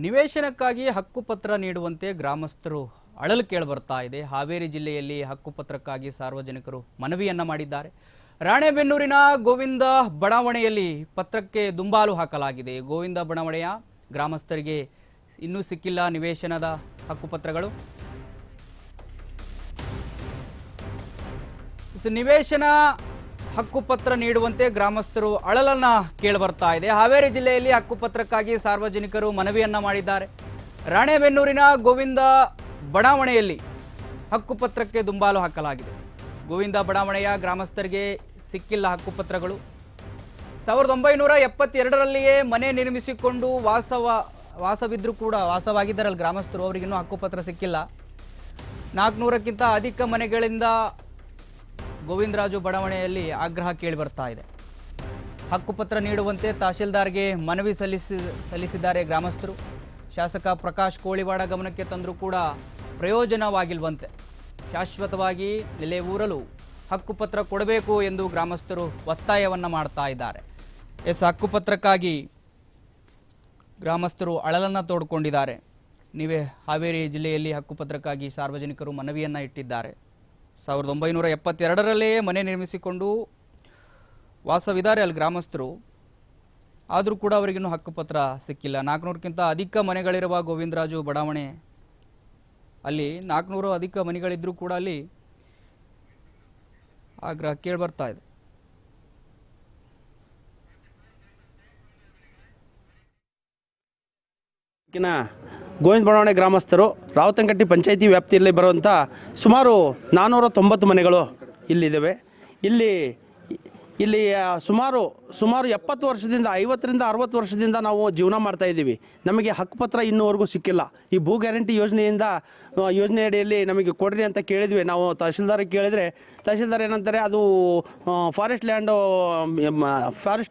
ನಿವೇಶನಕ್ಕಾಗಿ ಹಕ್ಕುಪತ್ರ ನೀಡುವಂತೆ ಗ್ರಾಮಸ್ಥರು ಅಳಲು ಕೇಳಿಬರ್ತಾ ಇದೆ. ಹಾವೇರಿ ಜಿಲ್ಲೆಯಲ್ಲಿ ಹಕ್ಕುಪತ್ರಕ್ಕಾಗಿ ಸಾರ್ವಜನಿಕರು ಮನವಿಯನ್ನ ಮಾಡಿದ್ದಾರೆ. ರಾಣೆಬೆನ್ನೂರಿನ ಗೋವಿಂದ ಬಡಾವಣೆಯಲ್ಲಿ ಪತ್ರಕ್ಕೆ ದುಂಬಾಲು ಹಾಕಲಾಗಿದೆ. ಗೋವಿಂದ ಬಡಾವಣೆಯ ಗ್ರಾಮಸ್ಥರಿಗೆ ಇನ್ನೂ ಸಿಕ್ಕಿಲ್ಲ ನಿವೇಶನದ ಹಕ್ಕುಪತ್ರಗಳು. ನಿವೇಶನ ಹಕ್ಕುಪತ್ರ ನೀಡುವಂತೆ ಗ್ರಾಮಸ್ಥರು ಅಳಲನ್ನ ಕೇಳಿಬರ್ತಾ ಇದೆ. ಹಾವೇರಿ ಜಿಲ್ಲೆಯಲ್ಲಿ ಹಕ್ಕುಪತ್ರಕ್ಕಾಗಿ ಸಾರ್ವಜನಿಕರು ಮನವಿಯನ್ನ ಮಾಡಿದ್ದಾರೆ. ರಾಣೆಬೆನ್ನೂರಿನ ಗೋವಿಂದ ಬಡಾವಣೆಯಲ್ಲಿ ಹಕ್ಕುಪತ್ರಕ್ಕೆ ದುಂಬಾಲು ಹಾಕಲಾಗಿದೆ. ಗೋವಿಂದ ಬಡಾವಣೆಯ ಗ್ರಾಮಸ್ಥರಿಗೆ ಸಿಕ್ಕಿಲ್ಲ ಹಕ್ಕುಪತ್ರಗಳು. 1972ರಲ್ಲಿಯೇ ಮನೆ ನಿರ್ಮಿಸಿಕೊಂಡು ವಾಸವಿದ್ರೂ ಕೂಡ ವಾಸವಾಗಿದ್ದಾರಲ್ಲ ಗ್ರಾಮಸ್ಥರು, ಅವರಿಗಿನ್ನೂ ಹಕ್ಕುಪತ್ರ ಸಿಕ್ಕಿಲ್ಲ. 400ಕ್ಕಿಂತ ಅಧಿಕ ಮನೆಗಳಿಂದ ಗೋವಿಂದರಾಜು ಬಡಾವಣೆಯಲ್ಲಿ ಆಗ್ರಹ ಕೇಳಿ ಬರ್ತಾ ಇದೆ. ಹಕ್ಕುಪತ್ರ ನೀಡುವಂತೆ ತಹಶೀಲ್ದಾರ್ಗೆ ಮನವಿ ಸಲ್ಲಿಸಿದ್ದಾರೆ ಗ್ರಾಮಸ್ಥರು. ಶಾಸಕ ಪ್ರಕಾಶ್ ಕೋಳಿವಾಡ ಗಮನಕ್ಕೆ ತಂದರೂ ಕೂಡ ಪ್ರಯೋಜನವಾಗಿಲ್ವಂತೆ. ಶಾಶ್ವತವಾಗಿ ನೆಲೆ ಊರಲು ಹಕ್ಕುಪತ್ರ ಕೊಡಬೇಕು ಎಂದು ಗ್ರಾಮಸ್ಥರು ಒತ್ತಾಯವನ್ನು ಮಾಡ್ತಾ ಇದ್ದಾರೆ. ಹಕ್ಕುಪತ್ರಕ್ಕಾಗಿ ಗ್ರಾಮಸ್ಥರು ಅಳಲನ್ನು ತೋಡ್ಕೊಂಡಿದ್ದಾರೆ. ನೀವೇ ಹಾವೇರಿ ಜಿಲ್ಲೆಯಲ್ಲಿ ಹಕ್ಕುಪತ್ರಕ್ಕಾಗಿ ಸಾರ್ವಜನಿಕರು ಮನವಿಯನ್ನು ಇಟ್ಟಿದ್ದಾರೆ. 1972ರಲ್ಲೇ ಮನೆ ನಿರ್ಮಿಸಿಕೊಂಡು ವಾಸವಿದ್ದಾರೆ ಅಲ್ಲಿ ಗ್ರಾಮಸ್ಥರು. ಆದರೂ ಕೂಡ ಅವರಿಗಿನ್ನೂ ಹಕ್ಕುಪತ್ರ ಸಿಕ್ಕಿಲ್ಲ. 400ಕ್ಕಿಂತ ಅಧಿಕ ಮನೆಗಳಿರುವ ಗೋವಿಂದರಾಜು ಬಡಾವಣೆ, ಅಲ್ಲಿ 400 ಅಧಿಕ ಮನೆಗಳಿದ್ರೂ ಕೂಡ ಅಲ್ಲಿ ಆಗ್ರಹ ಕೇಳಿ ಬರ್ತಾ ಇದೆ. ಗೋವಿಂದ ಬಡಾವಣೆ ಗ್ರಾಮಸ್ಥರು ರಾವತನಕಟ್ಟಿ ಪಂಚಾಯಿತಿ ವ್ಯಾಪ್ತಿಯಲ್ಲಿ ಬರುವಂಥ ಸುಮಾರು 490 ಮನೆಗಳು ಇಲ್ಲಿದ್ದಾವೆ. ಇಲ್ಲಿ ಸುಮಾರು 70 ವರ್ಷದಿಂದ 50ರಿಂದ 60 ವರ್ಷದಿಂದ ನಾವು ಜೀವನ ಮಾಡ್ತಾಯಿದ್ದೀವಿ. ನಮಗೆ ಹಕ್ಕುಪತ್ರ ಇನ್ನೂವರೆಗೂ ಸಿಕ್ಕಿಲ್ಲ. ಈ ಭೂ ಗ್ಯಾರಂಟಿ ಯೋಜನೆ ಅಡಿಯಲ್ಲಿ ನಮಗೆ ಕೊಡ್ರಿ ಅಂತ ಕೇಳಿದ್ವಿ. ನಾವು ತಹಶೀಲ್ದಾರಿಗೆ ಕೇಳಿದರೆ ತಹಶೀಲ್ದಾರ್ ಏನಂತಾರೆ, ಅದು ಫಾರೆಸ್ಟ್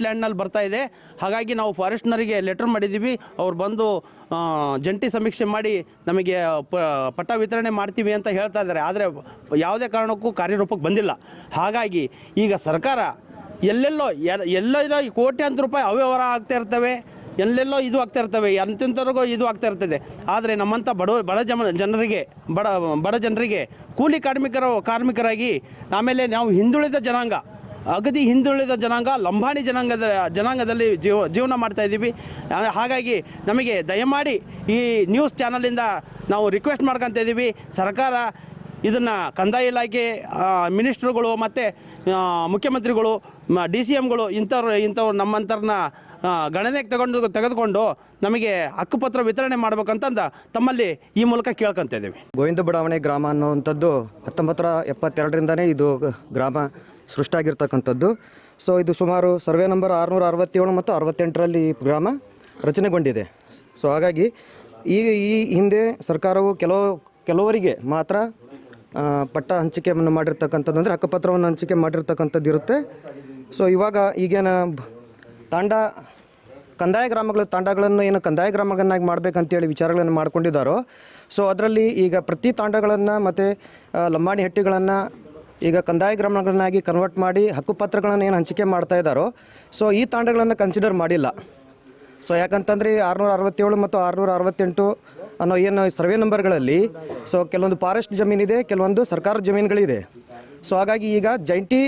ಲ್ಯಾಂಡ್ನಲ್ಲಿ ಬರ್ತಾ ಇದೆ, ಹಾಗಾಗಿ ನಾವು ಫಾರೆಸ್ಟ್ನರಿಗೆ ಲೆಟರ್ ಮಾಡಿದ್ದೀವಿ, ಅವ್ರು ಬಂದು ಜಂಟಿ ಸಮೀಕ್ಷೆ ಮಾಡಿ ನಮಗೆ ಪಟ್ಟ ವಿತರಣೆ ಮಾಡ್ತೀವಿ ಅಂತ ಹೇಳ್ತಾ ಇದ್ದಾರೆ. ಆದರೆ ಯಾವುದೇ ಕಾರಣಕ್ಕೂ ಕಾರ್ಯರೂಪಕ್ಕೆ ಬಂದಿಲ್ಲ. ಹಾಗಾಗಿ ಈಗ ಸರ್ಕಾರ ಎಲ್ಲೆಲ್ಲೋ ಕೋಟ್ಯಾಂತರ ರೂಪಾಯಿ ಅವ್ಯವಹಾರ ಆಗ್ತಾ ಇರ್ತವೆ, ಎಲ್ಲೆಲ್ಲೋ ಇದು ಆಗ್ತಾ ಇರ್ತವೆ, ಎಂತೆಂಥವ್ರಿಗೂ ಇದು ಆಗ್ತಾ ಇರ್ತದೆ. ಆದರೆ ನಮ್ಮಂಥ ಬಡ ಜನರಿಗೆ ಕೂಲಿ ಕಾರ್ಮಿಕರಾಗಿ, ಆಮೇಲೆ ನಾವು ಹಿಂದುಳಿದ ಜನಾಂಗ, ಅಗದಿ ಹಿಂದುಳಿದ ಜನಾಂಗ, ಲಂಬಾಣಿ ಜನಾಂಗದಲ್ಲಿ ಜೀವನ ಮಾಡ್ತಾಯಿದ್ದೀವಿ. ಹಾಗಾಗಿ ನಮಗೆ ದಯಮಾಡಿ ಈ ನ್ಯೂಸ್ ಚಾನಲಿಂದ ನಾವು ರಿಕ್ವೆಸ್ಟ್ ಮಾಡ್ಕೊತಾ ಇದ್ದೀವಿ, ಸರ್ಕಾರ ಇದನ್ನು ಕಂದಾಯ ಇಲಾಖೆ ಮಿನಿಸ್ಟ್ರುಗಳು ಮತ್ತು ಮುಖ್ಯಮಂತ್ರಿಗಳು, DCMಗಳು ಇಂಥವ್ರು ನಮ್ಮಂಥರನ್ನ ಗಣನೆಗೆ ತೆಗೆದುಕೊಂಡು ನಮಗೆ ಹಕ್ಕುಪತ್ರ ವಿತರಣೆ ಮಾಡ್ಬೇಕಂತಂದು ತಮ್ಮಲ್ಲಿ ಈ ಮೂಲಕ ಕೇಳ್ಕೊತಾ ಇದ್ದೀವಿ. ಗೋವಿಂದ ಬಡಾವಣೆ ಗ್ರಾಮ ಅನ್ನುವಂಥದ್ದು 1972ರಿಂದನೇ ಇದು ಗ್ರಾಮ ಸೃಷ್ಟಿಯಾಗಿರ್ತಕ್ಕಂಥದ್ದು. ಸೊ ಇದು ಸುಮಾರು ಸರ್ವೆ ನಂಬರ್ 667 ಮತ್ತು 68ರಲ್ಲಿ ಗ್ರಾಮ ರಚನೆಗೊಂಡಿದೆ. ಸೊ ಹಾಗಾಗಿ ಈ ಹಿಂದೆ ಸರ್ಕಾರವು ಕೆಲವರಿಗೆ ಮಾತ್ರ ಪಟ್ಟ ಹಂಚಿಕೆಯನ್ನು ಮಾಡಿರ್ತಕ್ಕಂಥದ್ದು, ಅಂದರೆ ಹಕ್ಕುಪತ್ರವನ್ನು ಹಂಚಿಕೆ ಮಾಡಿರ್ತಕ್ಕಂಥದ್ದು ಇರುತ್ತೆ. ಸೊ ಈಗೇನು ಕಂದಾಯ ತಾಂಡಗಳನ್ನು ಏನು ಕಂದಾಯ ಗ್ರಾಮಗಳನ್ನಾಗಿ ಮಾಡಬೇಕಂತೇಳಿ ವಿಚಾರಗಳನ್ನು ಮಾಡ್ಕೊಂಡಿದ್ದಾರೋ, ಸೊ ಅದರಲ್ಲಿ ಈಗ ಪ್ರತಿ ತಾಂಡಗಳನ್ನು ಮತ್ತು ಲಂಬಾಣಿ ಹಟ್ಟಿಗಳನ್ನು ಈಗ ಕಂದಾಯ ಗ್ರಾಮಗಳನ್ನಾಗಿ ಕನ್ವರ್ಟ್ ಮಾಡಿ ಹಕ್ಕುಪತ್ರಗಳನ್ನು ಏನು ಹಂಚಿಕೆ ಮಾಡ್ತಾ ಇದ್ದಾರೋ, ಸೊ ಈ ತಾಂಡಗಳನ್ನು ಕನ್ಸಿಡರ್ ಮಾಡಿಲ್ಲ. ಸೊ ಯಾಕಂತಂದರೆ 667 ಮತ್ತು 668 ಅನ್ನೋ ಏನು ಸರ್ವೆ ನಂಬರ್ಗಳಲ್ಲಿ ಸೊ ಕೆಲವೊಂದು ಫಾರೆಸ್ಟ್ ಜಮೀನಿದೆ, ಕೆಲವೊಂದು ಸರ್ಕಾರದ ಜಮೀನುಗಳಿದೆ. ಸೊ ಹಾಗಾಗಿ ಈಗ ಜಂಟಿ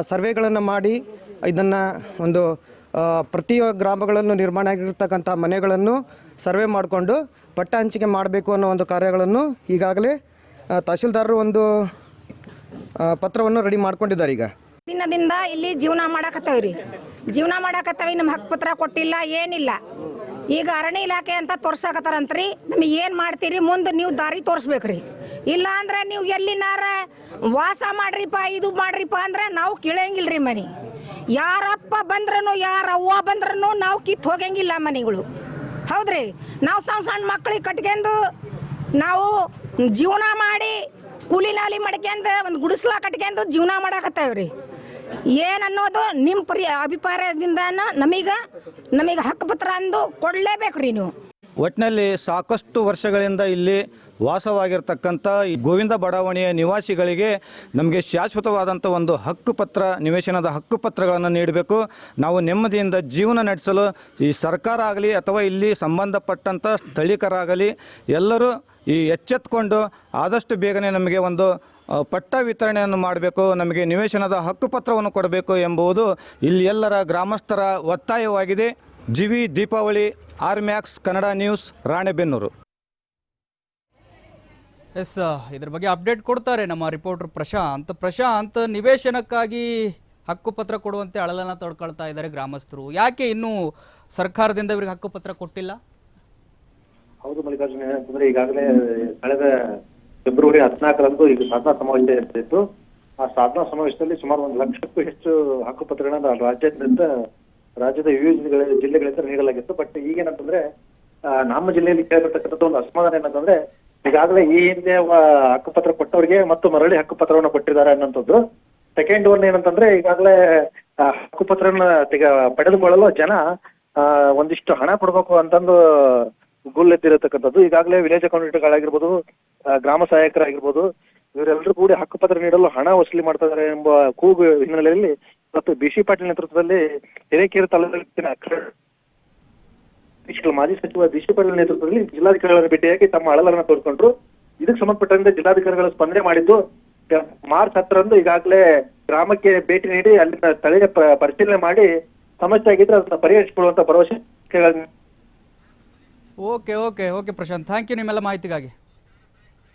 ಸರ್ವೆಗಳನ್ನು ಮಾಡಿ ಇದನ್ನು ಒಂದು ಪ್ರತಿ ಗ್ರಾಮಗಳನ್ನು ನಿರ್ಮಾಣ ಆಗಿರ್ತಕ್ಕಂಥ ಮನೆಗಳನ್ನು ಸರ್ವೆ ಮಾಡಿಕೊಂಡು ಪಟ್ಟ ಹಂಚಿಕೆ ಮಾಡಬೇಕು ಅನ್ನೋ ಒಂದು ಕಾರ್ಯಗಳನ್ನು ಈಗಾಗಲೇ ತಹಶೀಲ್ದಾರರು ಒಂದು ಪತ್ರವನ್ನು ರೆಡಿ ಮಾಡ್ಕೊಂಡಿದ್ದಾರೆ. ಈಗ ದಿನದಿಂದ ಇಲ್ಲಿ ಜೀವನ ಮಾಡಾಕತ್ತವ್ರಿ, ನಮ್ಮ ಹಕ್ಕುಪತ್ರ ಕೊಟ್ಟಿಲ್ಲ, ಏನಿಲ್ಲ. ಈಗ ಅರಣ್ಯ ಇಲಾಖೆ ಅಂತ ತೋರ್ಸಾಕತ್ತಾರಂತ್ರಿ. ನಮಗೆ ಏನು ಮಾಡ್ತೀರಿ, ಮುಂದೆ ನೀವು ದಾರಿ ತೋರಿಸ್ಬೇಕ್ರಿ. ಇಲ್ಲ ಅಂದ್ರೆ ನೀವು ಎಲ್ಲಿನಾರ ವಾಸ ಮಾಡ್ರಿಪ್ಪ, ಇದು ಮಾಡ್ರಿಪ್ಪ ಅಂದ್ರೆ ನಾವು ಕೇಳಂಗಿಲ್ರಿ. ಮನೆ ಯಾರಪ್ಪ ಬಂದ್ರೂ ಯಾರ ಅವ್ವ ಬಂದ್ರೂ ನಾವು ಕಿತ್ತು ಹೋಗಂಗಿಲ್ಲ ಮನೆಗಳು. ಹೌದ್ರಿ, ನಾವು ಸಣ್ಣ ಮಕ್ಕಳಿಗೆ ಕಟ್ಕೊಂಡು ನಾವು ಜೀವನ ಮಾಡಿ ಕೂಲಿ ನಾಲಿ ಮಾಡ್ಕೊಂಡು ಒಂದು ಗುಡಿಸ್ಲ ಕಟ್ಕೊಂಡು ಜೀವನ ಮಾಡಾಕತ್ತೇವ್ರಿ. ಏನನ್ನೋದು ನಿಮ್ಮ ಅಭಿಪ್ರಾಯದಿಂದ ನಮಗೆ ಹಕ್ಕುಪತ್ರ ಅಂದು ಕೊಡಲೇಬೇಕು ರೀ ನೀವು. ಒಟ್ಟಿನಲ್ಲಿ ಸಾಕಷ್ಟು ವರ್ಷಗಳಿಂದ ಇಲ್ಲಿ ವಾಸವಾಗಿರ್ತಕ್ಕಂಥ ಈ ಗೋವಿಂದ ಬಡಾವಣೆಯ ನಿವಾಸಿಗಳಿಗೆ ನಮಗೆ ಶಾಶ್ವತವಾದಂಥ ಒಂದು ಹಕ್ಕುಪತ್ರ, ನಿವೇಶನದ ಹಕ್ಕುಪತ್ರಗಳನ್ನು ನೀಡಬೇಕು. ನಾವು ನೆಮ್ಮದಿಯಿಂದ ಜೀವನ ನಡೆಸಲು ಈ ಸರ್ಕಾರ ಆಗಲಿ ಅಥವಾ ಇಲ್ಲಿ ಸಂಬಂಧಪಟ್ಟಂಥ ಸ್ಥಳೀಕರಾಗಲಿ ಎಲ್ಲರೂ ಈ ಎಚ್ಚೆತ್ತುಕೊಂಡು ಆದಷ್ಟು ಬೇಗನೆ ನಮಗೆ ಒಂದು ಪಟ್ಟ ವಿತರಣೆಯನ್ನು ಮಾಡಬೇಕು, ನಮಗೆ ನಿವೇಶನದ ಹಕ್ಕುಪತ್ರವನ್ನು ಕೊಡಬೇಕು ಎಂಬುದು ಇಲ್ಲಿ ಎಲ್ಲರ ಗ್ರಾಮಸ್ಥರ ಒತ್ತಾಯವಾಗಿದೆ. G V Deepavali, R max Kannada news, Ranebennur. Yes, ಇದ್ರ ಬಗ್ಗೆ ಅಪ್ಡೇಟ್ ಕೊಡ್ತಾರೆ ನಮ್ಮ ರಿಪೋರ್ಟರ್ ಪ್ರಶಾಂತ್. ನಿವೇಶನಕ್ಕಾಗಿ ಹಕ್ಕುಪತ್ರ ಕೊಡುವಂತೆ ಅಳಲನ್ನು ತೊಡ್ಕೊಳ್ತಾ ಇದ್ದಾರೆ ಗ್ರಾಮಸ್ಥರು. ಯಾಕೆ ಇನ್ನೂ ಸರ್ಕಾರದಿಂದ ಇವರಿಗೆ ಹಕ್ಕುಪತ್ರ ಕೊಟ್ಟಿಲ್ಲ? ಹೌದು ಮಲ್ಲಿಕಾರ್ಜುನ, ಏನಂತಂದ್ರೆ ಈಗಾಗಲೇ ಕಳೆದ ಫೆಬ್ರವರಿ 14ರಂದು ಈಗ ಸಾಧನಾ ಸಮಾವೇಶ ಇರ್ತಿತ್ತು. ಆ ಸಾಧನಾ ಸಮಾವೇಶದಲ್ಲಿ ಸುಮಾರು 1 ಲಕ್ಷಕ್ಕೂ ಹೆಚ್ಚು ಹಕ್ಕುಪತ್ರಗಳನ್ನ ರಾಜ್ಯದ ವಿವಿಧ ಜಿಲ್ಲೆಗಳಿಂದ ನೀಡಲಾಗಿತ್ತು. ಬಟ್ ಈಗೇನಂತಂದ್ರೆ ನಮ್ಮ ಜಿಲ್ಲೆಯಲ್ಲಿ ಕೇಳಿರ್ತಕ್ಕಂಥ ಒಂದು ಅಸಮಾಧಾನ ಏನಂತಂದ್ರೆ ಈಗಾಗಲೇ ಈ ಹಿಂದೆ ಹಕ್ಕುಪತ್ರ ಕೊಟ್ಟವರಿಗೆ ಮತ್ತು ಮರಳಿ ಹಕ್ಕುಪತ್ರವನ್ನು ಕೊಟ್ಟಿದ್ದಾರೆ ಅನ್ನೋಂಥದ್ದು. ಸೆಕೆಂಡ್ ಒನ್ ಏನಂತಂದ್ರೆ ಈಗಾಗಲೇ ಹಕ್ಕುಪತ್ರನ ಪಡೆದುಕೊಳ್ಳಲು ಜನ ಒಂದಿಷ್ಟು ಹಣ ಕೊಡ್ಬೇಕು ಅಂತಂದು ಗುಲ್ಲೆದ್ದಿರತಕ್ಕಂಥದ್ದು. ಈಗಾಗಲೇ ವಿಲೇಜ್ ಅಕೌಂಟೆಂಟ್ಗಳಾಗಿರ್ಬೋದು, ಗ್ರಾಮ ಸಹಾಯಕರಾಗಿರ್ಬೋದು, ಇವರೆಲ್ಲರೂ ಕೂಡಿ ಹಕ್ಕುಪತ್ರ ನೀಡಲು ಹಣ ವಸೂಲಿ ಮಾಡ್ತಾ ಇದ್ದಾರೆ ಎಂಬ ಕೂಗು ಹಿನ್ನೆಲೆಯಲ್ಲಿ ಮತ್ತು BC ಪಾಟೀಲ್ ನೇತೃತ್ವದಲ್ಲಿ ಹಿರೇಕೆರೆ ತಾಲೂಕಿನ ಮಾಜಿ ಸಚಿವ BC ಪಾಟೀಲ್ ನೇತೃತ್ವದಲ್ಲಿ ಜಿಲ್ಲಾಧಿಕಾರಿಗಳ ಭೇಟಿಯಾಗಿ ತಮ್ಮ ಅಳಲನ್ನು ತೋರಿಕೊಂಡ್ರು. ಇದಕ್ಕೆ ಸಂಬಂಧಪಟ್ಟಂತೆ ಜಿಲ್ಲಾಧಿಕಾರಿಗಳು ಸ್ಪಂದನೆ ಮಾಡಿದ್ದು ಮಾರ್ಚ್ 10ರಂದು ಈಗಾಗಲೇ ಗ್ರಾಮಕ್ಕೆ ಭೇಟಿ ನೀಡಿ ಅಲ್ಲಿನ ಸ್ಥಳೀಯ ಪರಿಶೀಲನೆ ಮಾಡಿ ಸಮಸ್ಯೆ ಆಗಿದ್ರೆ ಅದನ್ನ ಪರಿಹರಿಸಿಕೊಳ್ಳುವಂತ ಭರವಸೆ. ಓಕೆ ಪ್ರಶಾಂತ್, ಥ್ಯಾಂಕ್ ಯು ನಿಮ್ಮೆಲ್ಲ ಮಾಹಿತಿಗಾಗಿ.